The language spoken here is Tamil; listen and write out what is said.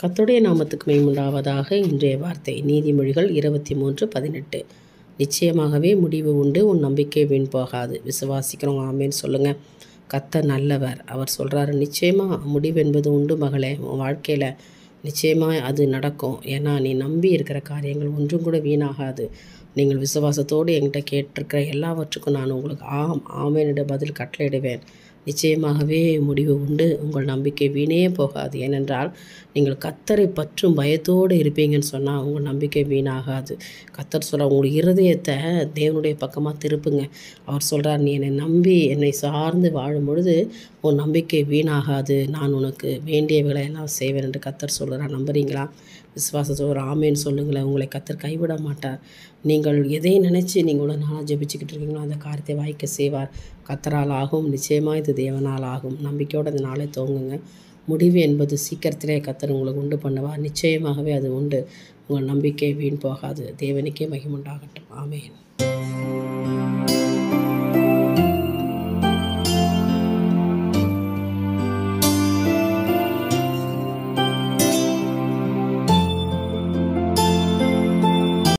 கர்த்தருடைய நாமத்துக்கு மகிமையுண்டாவதாக. இன்றைய வார்த்தை நீதிமொழிகள் 23:18. நிச்சயமாகவே முடிவு உண்டு, உன் நம்பிக்கை வீண் போகாது. விசுவாசிக்கிறவங்க ஆமேன்னு சொல்லுங்கள். கர்த்தர் நல்லவர். அவர் சொல்கிறாரு, நிச்சயமாக முடிவு என்பது உண்டு மகளே. உன் வாழ்க்கையில் நிச்சயமாக அது நடக்கும். ஏன்னா நீ நம்பி இருக்கிற காரியங்கள் ஒன்றும் கூட வீணாகாது. நீங்கள் விசுவாசத்தோடு என்கிட்ட கேட்டிருக்கிற எல்லாவற்றுக்கும் நான் உங்களுக்கு ஆமேனிட பதில் கட்டளையிடுவேன். நிச்சயமாகவே முடிவு உண்டு, உங்கள் நம்பிக்கை வீணே போகாது. ஏனென்றால் நீங்கள் கர்த்தரை பற்றும் பயத்தோடு இருப்பீங்கன்னு சொன்னால் உங்கள் நம்பிக்கை வீணாகாது. கர்த்தர் சொல்கிறார், உங்கள் இருதயத்தை தேவனுடைய பக்கமாக திருப்புங்க. அவர் சொல்கிறார், நீ என்னை நம்பி என்னை சார்ந்து வாழும் பொழுது உன் நம்பிக்கை வீணாகாது. நான் உனக்கு வேண்டியவைகளை எல்லாம் செய்வேன் என்று கர்த்தர் சொல்கிறார். நம்புறீங்களா? விசுவாசத்தோடு ஆமேன்னு சொல்லுங்களேன். உங்களை கர்த்தர் கைவிட மாட்டார். நீங்கள் எதை நினச்சி நீங்கள் உள்ள நாளாக ஜெபிச்சுக்கிட்டு இருக்கீங்களோ அந்த காரியத்தை வாய்க்க செய்வார். கர்த்தரால் ஆகும். நிச்சயமாக இது தேவனால் ஆகும். நம்பிக்கையோடு அந்த நாளை துவங்குங்க. முடிவு என்பது சீக்கிரத்திலே கர்த்தர் உங்களுக்கு உண்டு பண்ணுவார். நிச்சயமாகவே அது உண்டு. உங்கள் நம்பிக்கை வீண் போகாது. தேவனுக்கே மகிமை உண்டாகட்டும். ஆமென்.